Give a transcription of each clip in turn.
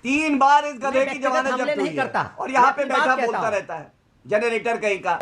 3 बार इस गधे की जमानत जब्त हुई है और यहाँ पे बैठा बोलता रहता है जनरेटर कहीं का।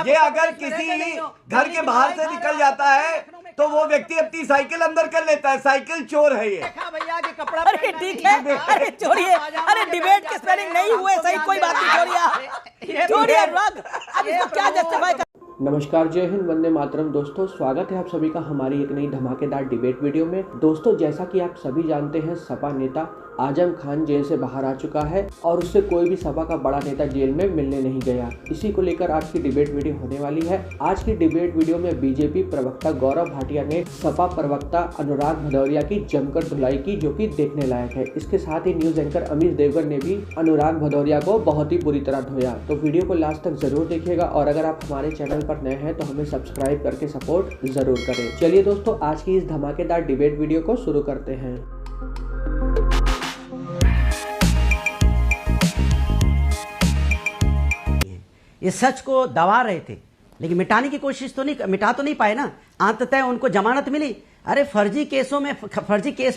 ये अगर किसी घर के बाहर से निकल जाता है तो वो व्यक्ति अपनी साइकिल अंदर कर लेता है। साइकिल चोर है ये भैया के कपड़ा। अरे ठीक है, अरे चोरिए, अरे डिबेट के स्पेलिंग नहीं हुए सही, कोई बात नहीं, चोरिए अनुराग, अब इसको क्या जस्टिफाई कर। नमस्कार, जय हिंद, वंदे मातरम। दोस्तों, स्वागत है आप सभी का हमारी एक नई धमाकेदार डिबेट वीडियो में। दोस्तों, जैसा कि आप सभी जानते हैं, सपा नेता आजम खान जेल से बाहर आ चुका है और उससे कोई भी सपा का बड़ा नेता जेल में मिलने नहीं गया। इसी को लेकर आज की डिबेट वीडियो होने वाली है। आज की डिबेट वीडियो में बीजेपी प्रवक्ता गौरव भाटिया ने सपा प्रवक्ता अनुराग भदौरिया की जमकर धुलाई की, जो कि देखने लायक है। इसके साथ ही न्यूज एंकर अमीश देवगन ने भी अनुराग भदौरिया को बहुत ही बुरी तरह धोया। तो वीडियो को लास्ट तक जरूर देखिएगा और अगर आप हमारे चैनल पर नए हैं तो हमें सब्सक्राइब करके सपोर्ट जरूर करें। चलिए दोस्तों, आज की इस धमाकेदार डिबेट वीडियो को शुरू करते हैं। ये सच को दबा रहे थे लेकिन मिटाने की कोशिश तो नहीं, मिटा तो नहीं पाए ना। अंततः उनको जमानत मिली। अरे फर्जी केस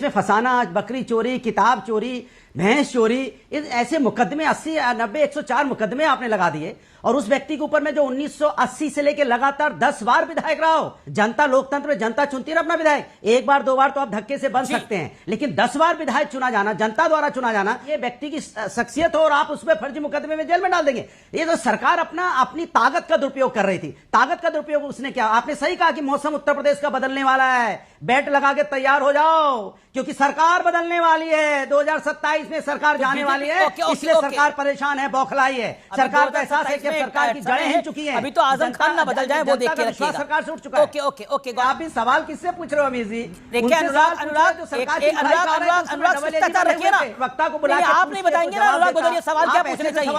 में फंसाना, बकरी चोरी, किताब चोरी, भैंस चोरी, ऐसे मुकदमे 80, 90, 104 मुकदमे आपने लगा दिए और उस व्यक्ति के ऊपर में जो 1980 से लेकर लगातार 10 बार विधायक रहा हो। जनता लोकतंत्र में जनता चुनती है ना अपना विधायक। एक बार दो बार तो आप धक्के से बन सकते हैं, लेकिन 10 बार विधायक चुना जाना, जनता द्वारा चुना जाना, ये व्यक्ति की शख्सियत हो और आप उसमें फर्जी मुकदमे में जेल में डाल देंगे। ये तो सरकार अपनी ताकत का दुरुपयोग कर रही थी। ताकत का दुरुपयोग उसने किया। आपने सही कहा कि मौसम उत्तर प्रदेश का बदलने वाला है, बैट लगा के तैयार हो जाओ क्योंकि सरकार बदलने वाली है। 2027 में सरकार जाने वाली है, इसलिए सरकार परेशान है, बौखलाई है। सरकार का एहसास है कि सरकार की जड़ें हिल चुकी हैं। अभी तो आजम खान ना बदल जाए वो देख के रखिएगा। सरकार से उठ चुका है। ओके ओके ओके, आप भी सवाल किससे पूछ रहे हो अमीश जी? देखिए अनुराग शिष्टाचार रखिए ना, वक्ता को बुला, आप नहीं बताएंगे ना अनुराग भदौरिया सवाल क्या पूछने चाहिए।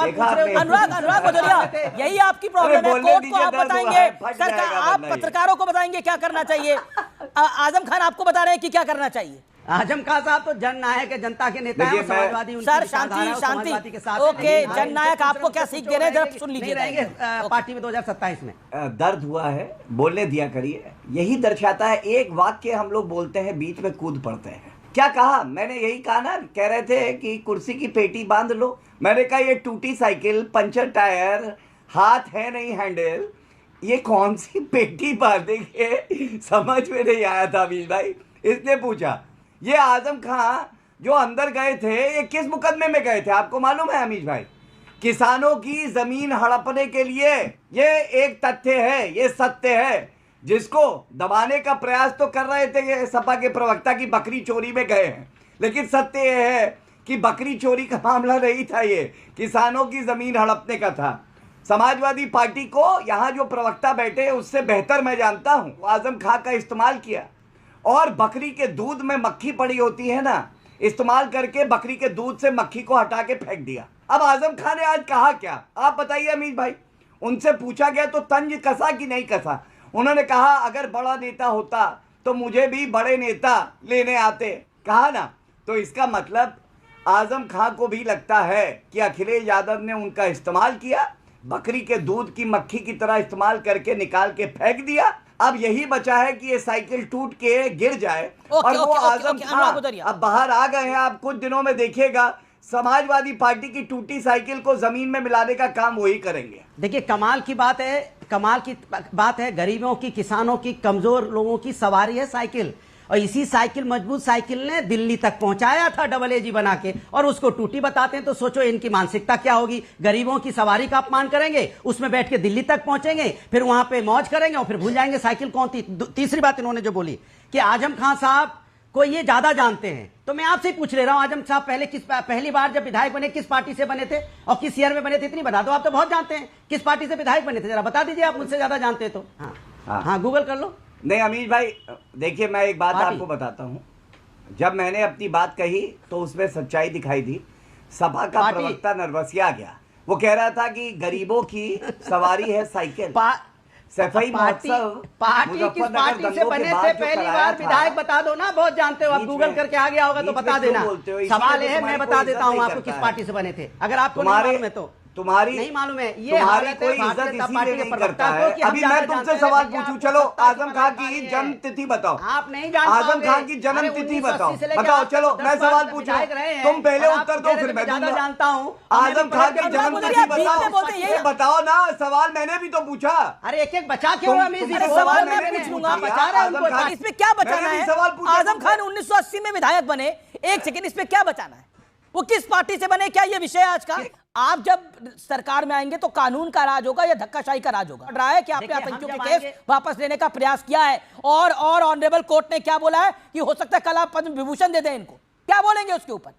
अनुराग भदौरिया, यही आपकी प्रॉब्लम है। कोर्ट को आप बताएंगे, सरकार आप पत्रकारों को बताएंगे क्या करना चाहिए। आजम खान आपको बता रहे हैं कि क्या करना चाहिए। आजम खान साहब तो जननायक है, जनता के नेता हैं, समाजवादी। सर शांति, ओके, जननायक आपको क्या सीख दे रहे हैं, जरा सुन लीजिए। रहेंगे पार्टी में 2027 में। दर्द हुआ है, बोलने दिया करिए। यही दर्शाता है, एक वाक्य हम लोग बोलते हैं, बीच में कूद पड़ते हैं। क्या कहा मैंने? यही कहा ना, कह रहे थे कि कुर्सी की पेटी बांध लो। मैंने कहा ये टूटी साइकिल, पंचर टायर, हाथ है नहीं हैंडल, ये कौन सी पेटी बांधेंगे? समझ में नहीं आया था अमीश भाई, इसने पूछा। ये आजम खान जो अंदर गए थे, ये किस मुकदमे में गए थे आपको मालूम है अमीश भाई? किसानों की जमीन हड़पने के लिए। ये एक तथ्य है, ये सत्य है, जिसको दबाने का प्रयास तो कर रहे थे सपा के प्रवक्ता की बकरी चोरी में गए हैं, लेकिन सत्य यह है कि बकरी चोरी का मामला नहीं था, ये किसानों की जमीन हड़पने का था। समाजवादी पार्टी को यहाँ जो प्रवक्ता बैठे उससे बेहतर मैं जानता हूँ। आजम खान का इस्तेमाल किया और बकरी के दूध में मक्खी पड़ी होती है ना, इस्तेमाल करके बकरी के दूध से मक्खी को हटा के फेंक दिया। अब आजम खान ने आज कहा क्या, आप बताइए अमीश भाई? उनसे पूछा गया तो तंज कसा कि नहीं कसा? उन्होंने कहा अगर बड़ा नेता होता तो मुझे भी बड़े नेता लेने आते, कहा ना। तो इसका मतलब आजम खान को भी लगता है कि अखिलेश यादव ने उनका इस्तेमाल किया, बकरी के दूध की मक्खी की तरह इस्तेमाल करके निकाल के फेंक दिया। अब यही बचा है कि ये साइकिल टूट के गिर जाए और वो आजम खान अब बाहर आ गए हैं। आप कुछ दिनों में देखिएगा समाजवादी पार्टी की टूटी साइकिल को जमीन में मिलाने का काम वही करेंगे। देखिए, कमाल की बात है, गरीबों की, किसानों की, कमजोर लोगों की सवारी है साइकिल, और इसी साइकिल, मजबूत साइकिल ने दिल्ली तक पहुंचाया था डबल एजी बना के, और उसको टूटी बताते हैं। तो सोचो इनकी मानसिकता क्या होगी। गरीबों की सवारी का अपमान करेंगे, उसमें बैठ के दिल्ली तक पहुंचेंगे, फिर वहां पे मौज करेंगे और फिर भूल जाएंगे साइकिल कौन थी। तीसरी बात इन्होंने जो बोली कि आजम खान साहब को ये ज्यादा जानते हैं, तो मैं आपसे पूछ ले रहा हूं, आजम साहब पहली बार जब विधायक बने किस पार्टी से बने थे और किस ईयर में बने थे? इतनी बता दो, आप तो बहुत जानते हैं। किस पार्टी से विधायक बने थे, जरा बता दीजिए। आप मुझसे ज्यादा जानते हैं तो हाँ, गूगल कर लो। नहीं अमीश भाई, देखिए मैं एक बात आपको बताता हूँ। जब मैंने अपनी बात कही तो उसमें सच्चाई दिखाई दी। सपा का प्रवक्ता नरवसिया गया, वो कह रहा था कि गरीबों की सवारी है साइकिल। सफाई महोत्सव पार्टी किस पार्टी से बने थे पहली बार? विधायक बता दो ना, बहुत जानते हो आप, गूगल करके आ गया होगा तो बता देना। सवाल है, मैं बता देता हूँ आपको किस पार्टी से बने थे, अगर आपको नहीं मालूम है तो। तुम्हारी नहीं मालूम है ये तुम्हारी हालत है कोई भारतीय इज्जत जनता इसीलिए पार्टी के नहीं प्रवक्ता करता को है। कि हम अभी ज्यादा मैं तुमसे जानते हैं, सवाल लेकिन पूछूं, आप चलो सत्ता आजम खान की की है। जन्म तिथि बताओ। आप नहीं जान आजम पाओगे। खान की जन्म अरे तिथि 1980 बताओ, से लेकर बताओ, आप चलो 10 मैं बार सवाल से पूछूं, विधायक रहे हैं, तुम पहले और आप उत्तर कह दो रहे फिर थे मैं ज्यादा दूंगा। जानता हूं और मैं भी आजम खान की पढ़- जन्म बोल तिथि रही है, बीच बताओ। में बोलते हैं, यही- अरे बताओ ना, सवाल मैंने भी तो पूछा। अरे एक एक बचा के हो अमीर जी, तुमसे वो सवाल मैंने मैं भी पूछ लूंगा। आप बचा रहे हैं आजम उनको। खान- इसमें क्या बचाना मैंने भी है? सवाल पूछा आजम तुमसे। खान 1980 में विधायक बने, एक सेकंड, इसमें क्या बचाना है? वो किस पार्टी से बने, क्या ये विषय है आज का? आप जब सरकार में आएंगे तो कानून का राज होगा या धक्काशाही का राज होगा? रहा है कि आपने देखिए, हम आतंकियों जब के केस आएंगे- वापस लेने का प्रयास किया है और ऑनरेबल कोर्ट ने क्या बोला है कि हो सकता है कल आप पद्म विभूषण दे दें इनको। क्या बोलेंगे उसके ऊपर?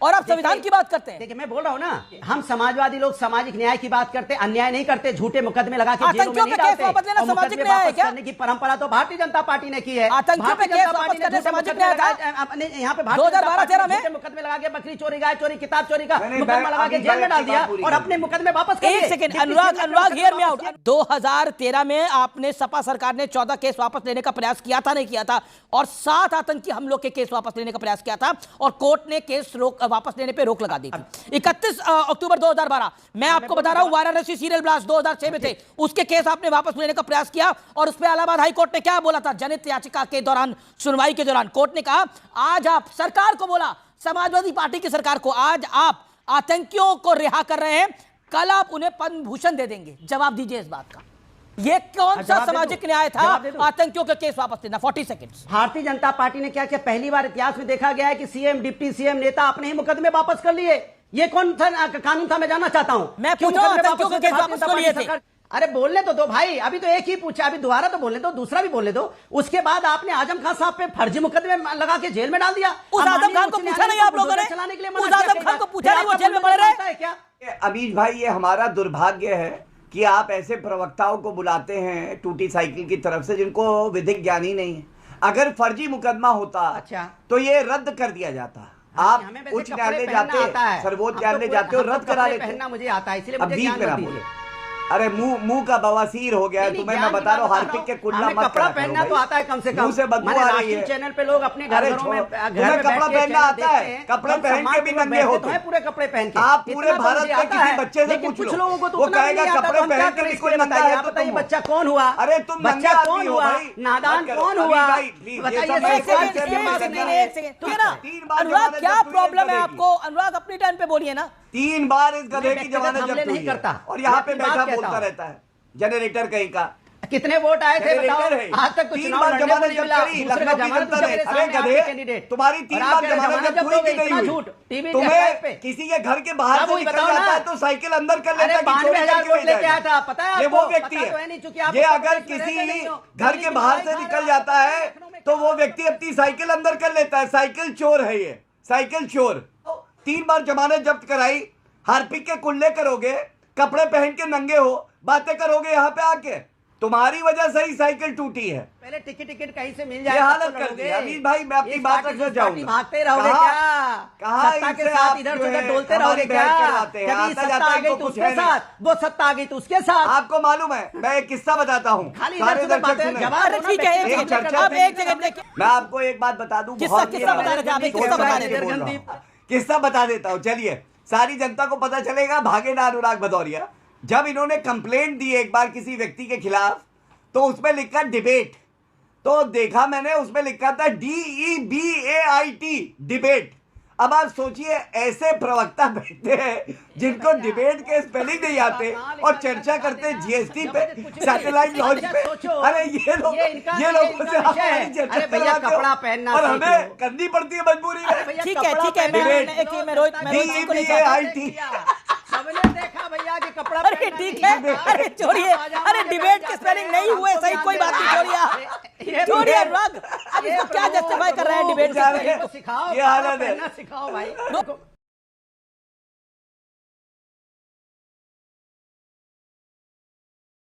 और आप संविधान की बात करते हैं। देखिए मैं बोल रहा हूं ना, हम समाजवादी लोग सामाजिक न्याय की बात करते हैं, अन्याय नहीं करते, झूठे मुकदमे लगा के जेलों में आतंकियों नहीं पे केस डालते। वापस लेना और सामाजिक मुकदमे न्याय है वापस क्या? करने की परंपरा तो भारतीय जनता पार्टी ने की है। आतंकियों पे भारतीय केस जनता वापस पार्टी ने करना झूठे सामाजिक मुकदमे न्याय था? लगाए, अपने यहाँ पे भारतीय 2012-13 में झूठे मुकदमे लगा के बकरी चोरी, गाय चोरी, किताब चोरी का नहीं, मुकदमा मैं लगा के अभी जेल में डाल आपकी दिया बात पूरी और कर अपने रही मुकदमे वापस कर एक सेकंड, अनुराग हियर मी आउट। 2013 में आपने सपा सरकार ने 14 केस वापस लेने का प्रयास किया था, नहीं किया था? और 7 आतंकी हमलों के केस वापस लेने का प्रयास किया था और कोर्ट ने केस वापस लेने पे रोक लगा दी थी। 31 अक्टूबर 2012 मैं आपको बता रहा हूं, वाराणसी सीरियल ब्लास्ट 2006 में थे, उसके केस आपने वापस लेने का प्रयास किया और उस पर इलाहाबाद हाई कोर्ट ने क्या बोला था? जनहित याचिका के दौरान, सुनवाई के दौरान कोर्ट ने कहा आज आप सरकार को बोला, समाजवादी पार्टी की सरकार को, आज आप आतंकियों को रिहा कर रहे हैं, कल आप उन्हें पद्म भूषण दे देंगे। जवाब दीजिए इस बात का। ये कौन सा सामाजिक न्याय था? आतंकियों के केस वापस लेना। 40 सेकंड्स। भारतीय जनता पार्टी ने क्या किया? पहली बार इतिहास में देखा गया है कि सीएम, डिप्टी सीएम, नेता अपने ही मुकदमे वापस कर लिए। ये कौन सा कानून था, मैं जानना चाहता हूं। मैं क्यों पूछ रहा हूं, मुकदमे आतंकियों के लेते केस भारतीय वापस जनता क्यों लिए पार्टी थे? सरकार? अरे बोलने तो दो भाई, अभी तो एक ही पूछा, अभी दोबारा तो बोलने दो, दूसरा भी बोलने दो। उसके बाद आपने आजम खान साहब पे फर्जी मुकदमे लगा के जेल में डाल दिया। उस आजम खान को पूछा नहीं आप लोगों ने? चलाने के लिए उस आजम खान को पूछा नहीं, वो जेल में पड़े रहे? क्या अमीश भाई, ये हमारा दुर्भाग्य है कि आप ऐसे प्रवक्ताओं को बुलाते हैं टूटी साइकिल की तरफ से जिनको विधिक ज्ञान ही नहीं है। अगर फर्जी मुकदमा होता अच्छा, तो ये रद्द कर दिया जाता। आप हमें वैसे उच्च कपड़े न्यायालय पहनना जाते, आता है। सर्वोच्च हम तो न्यायालय जाते हो, हम तो रद्द करा कपड़े लेते। पहनना मुझे आता है, इसलिए अब मुझे बीच ज्ञान में ना मत बोलो। दीजिए। अरे मुंह का बवासीर हो गया है तुम्हें, मैं बता रहा हूँ। हार्पिक के कुल्ला हमें मत कपड़ा करा करो पहनना तो भाई। आता है कम से कम। मुंह से बदबू मैंने आ रही राष्ट्रीय है। चैनल पे लोग अपने अरे घरों में छोड़ो, घर तुम्हें में कपड़ा बैठ के पहनना चैनल आता है? देखते हैं। कपड़े हम पहन सम्मान के भी पूर्वक नंगे बैठते होते तो हैं पूरे कपड़े पहन के। आप पूरे इतना तो भारत मुझे में आता किसी है। बच्चे से लेकिन पूछ लो, कुछ लोगों को तो वो उतना भी कहेगा नहीं आता, कपड़े तो हम पहन क्या के करें? भी इसके कोई लिए नंगा बताइए, है आप तो बताइए तुम हो। बच्चा कौन हुआ? अरे तुम नंगे बच्चा आदमी कौन हो हुआ? भाई। नादान मत करो। कौन अभी हुआ? भाई, please, ये बताइए, सब सरकार एक सेकंड, से एक बात सेकंड, नहीं है। एक सेकंड। तो ये ना, 3 बार अनुराग जमानत क्या जब्त हुई प्रॉब्लम है है आपको? अनुराग अपनी टाइम पे बोलिए ना। 3 बार इस गधे की व्यक्तिगत जमानत हमले जब्त हुई नहीं है करता। और यहाँ पे मैं अपनी बैठा बात कहता बोलता हूँ। रहता है जनरेटर कहीं का। कितने वोट आए थे बताओ? जनरेटर है। आज तक तो 3 चुनाव बार लड़ने को जमानत नहीं जब्त मिला। करी, दूसरे लखनऊ का की जमानत जनता जब्त ने। मेरे अरे सामने आपके गधे, कैंडिडेट। तुम्हारी 3 और आप बार कह रहे जमानत जमानत जब्त हुई हो कि गई, नहीं इतना हुई? झूठ। टीवी तुम्हें पे किसी के घर के बाहर अब से वही निकल बताओ जाता ना। है तो साइकिल अंदर कर लेता अरे है कि 92,000 चोरी वोट करके ले लेके आया जाएगा। था, पता है ये आपको? वो व्यक्ति पता तो है। नहीं, चूंकि आप ये उत्तर अगर प्रदेश में रहते नहीं किसी हो। घर दिल्ली के की बाहर लड़ाई से खा निकल रहे हो। जाता है लखनऊ में तो वो व्यक्ति अपनी साइकिल अंदर कर लेता है। साइकिल चोर है ये, साइकिल चोर। 3 बार जमानत जब्त कराई, हार्पिक के कुल्ले करोगे, कपड़े पहन के नंगे हो, बातें करोगे यहाँ पे आके। तुम्हारी वजह से ही साइकिल टूटी है। पहले टिकट कहीं से मिल ये जाए हालत कर दी। अमीर भाई, मैं अपनी बात रखना चाहूंगा। भागते रहोगे क्या? सत्ता के साथ इधर से उधर डोलते रहोगे क्या? जब सत्ता आ गई तो उसके साथ, वो सत्ता आ गई तो उसके साथ। आपको मालूम है, मैं एक किस्सा बताता हूँ। खाली इधर से उधर बातें, जवाब अरे ठीक है, एक एक चर्चा सेकंड, अब पे- एक सेकंड देखिए। मैं आपको एक बात बता दूं। किस्सा बहुत किस्सा ही बता रहे थे आप, एक सोच किस्सा बता समझ रहे के थे। बोल रहा हूं। किस्सा बता देता हूँ, चलिए। सारी जनता को पता चलेगा, भागे ना अनुराग भदौरिया। जब इन्होंने कंप्लेंट दी एक बार किसी व्यक्ति के खिलाफ, तो उसमें लिखा डिबेट, तो देखा मैंने उसमें लिखा था DEBAIT, डिबेट। अब आप सोचिए, ऐसे प्रवक्ता बैठते हैं जिनको डिबेट के स्पेलिंग नहीं आते और चर्चा करते हैं GST पे, सैटेलाइट लॉन्च पे। अरे ये लोगों से आप हमारी चर्चा करवाते हो कपड़ा पहनना और हमें करनी पड़ती है मजबूरी में। ठीक है, ठीक है। मैं रोहित सिंह को लेकर DEBAIT। सबने देखा भैया कि कपड़ा अरे पहनना ठीक नहीं है, अरे छोड़िए। अरे डिबेट के स्पेलिंग नहीं हुए सही, कोई बात नहीं, छोड़िए अनुराग। अब इसको क्या जस्टिफाई कर रहे हैं डिबेट के स्पेलिंग? सिखाओ, ये हालत है। सिखाओ भाई।